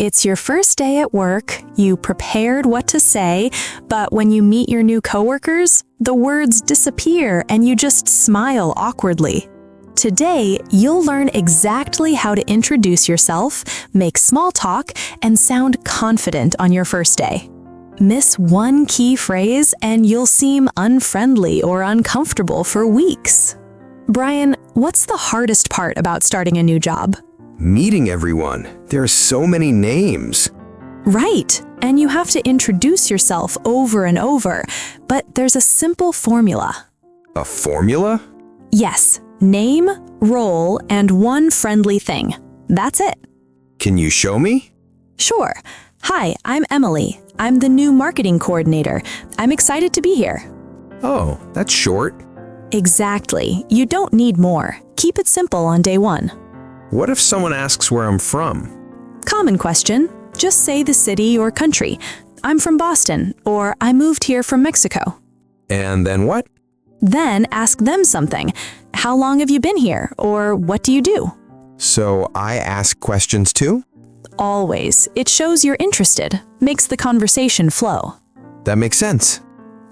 It's your first day at work, you prepared what to say, but when you meet your new coworkers, the words disappear and you just smile awkwardly. Today, you'll learn exactly how to introduce yourself, make small talk, and sound confident on your first day. Miss one key phrase and you'll seem unfriendly or uncomfortable for weeks. Brian, what's the hardest part about starting a new job? Meeting everyone. There are so many names. Right, and you have to introduce yourself over and over, but there's a simple formula. A formula? Yes, name, role, and one friendly thing. That's it. Can you show me? Sure. Hi, I'm Emily. I'm the new marketing coordinator. I'm excited to be here. Oh, that's short. Exactly. You don't need more. Keep it simple on day one. What if someone asks where I'm from? Common question. Just say the city or country. I'm from Boston, or I moved here from Mexico. And then what? Then ask them something. How long have you been here, or what do you do? So I ask questions too? Always. It shows you're interested, makes the conversation flow. That makes sense.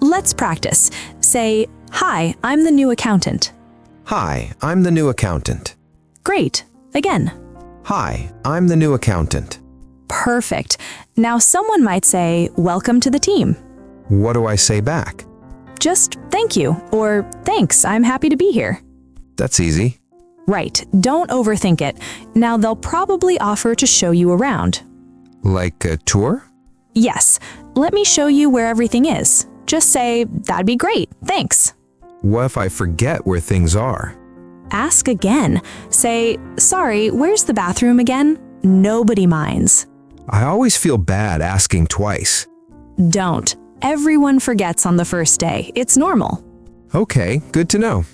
Let's practice. Say, hi, I'm the new accountant. Hi, I'm the new accountant. Great. Again. Hi, I'm the new accountant. Perfect. Now someone might say, welcome to the team. What do I say back? Just thank you, or thanks, I'm happy to be here. That's easy. Right, don't overthink it. Now they'll probably offer to show you around. Like a tour? Yes, let me show you where everything is. Just say, that'd be great, thanks. What if I forget where things are? Ask again. Say, sorry, where's the bathroom again? Nobody minds. I always feel bad asking twice. Don't. Everyone forgets on the first day. It's normal. Okay, good to know.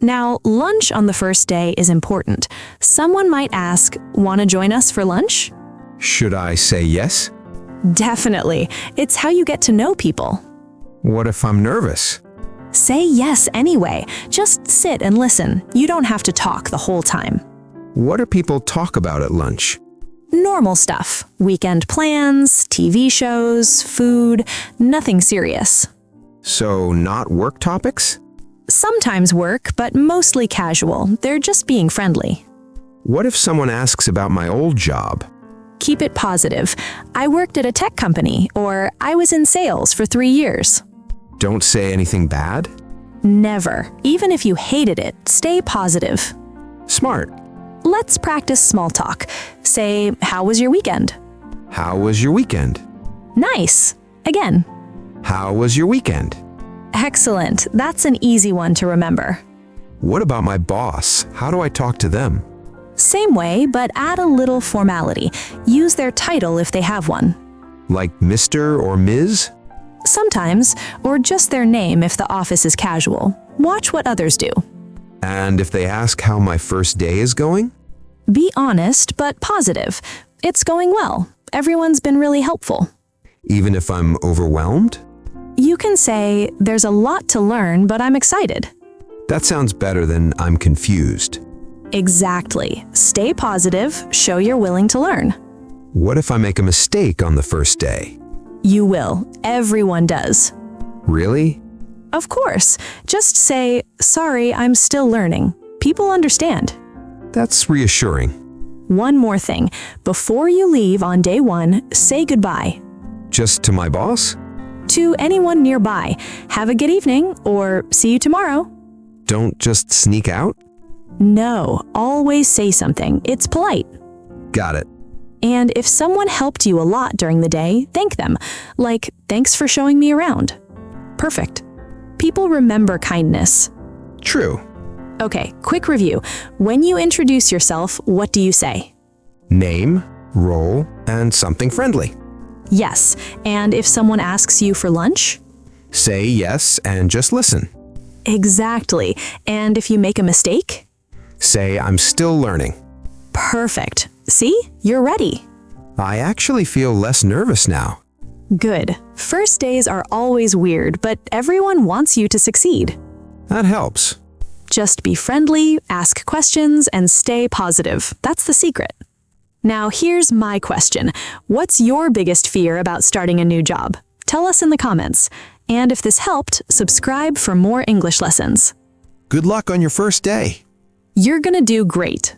Now, lunch on the first day is important. Someone might ask, want to join us for lunch? Should I say yes? Definitely. It's how you get to know people. What if I'm nervous? Say yes anyway. Just sit and listen. You don't have to talk the whole time. What do people talk about at lunch? Normal stuff. Weekend plans, TV shows, food, nothing serious. So not work topics? Sometimes work, but mostly casual. They're just being friendly. What if someone asks about my old job? Keep it positive. I worked at a tech company, or I was in sales for 3 years. Don't say anything bad? Never. Even if you hated it, stay positive. Smart. Let's practice small talk. Say, how was your weekend? How was your weekend? Nice. Again. How was your weekend? Excellent. That's an easy one to remember. What about my boss? How do I talk to them? Same way, but add a little formality. Use their title if they have one. Like Mr. or Ms.? Sometimes, or just their name if the office is casual. Watch what others do. And if they ask how my first day is going? Be honest, but positive. It's going well. Everyone's been really helpful. Even if I'm overwhelmed? You can say, there's a lot to learn, but I'm excited. That sounds better than I'm confused. Exactly. Stay positive, show you're willing to learn. What if I make a mistake on the first day? You will. Everyone does. Really? Of course. Just say, sorry, I'm still learning. People understand. That's reassuring. One more thing. Before you leave on day one, say goodbye. Just to my boss? To anyone nearby. Have a good evening, or see you tomorrow. Don't just sneak out? No, always say something. It's polite. Got it. And if someone helped you a lot during the day, thank them. Like, thanks for showing me around. Perfect. People remember kindness. True. Okay, quick review. When you introduce yourself, what do you say? Name, role, and something friendly. Yes, and if someone asks you for lunch? Say yes and just listen. Exactly. And if you make a mistake? Say I'm still learning. Perfect. See? You're ready. I actually feel less nervous now. Good. First days are always weird, but everyone wants you to succeed. That helps. Just be friendly, ask questions, and stay positive. That's the secret. Now here's my question. What's your biggest fear about starting a new job? Tell us in the comments. And if this helped, subscribe for more English lessons. Good luck on your first day. You're gonna do great.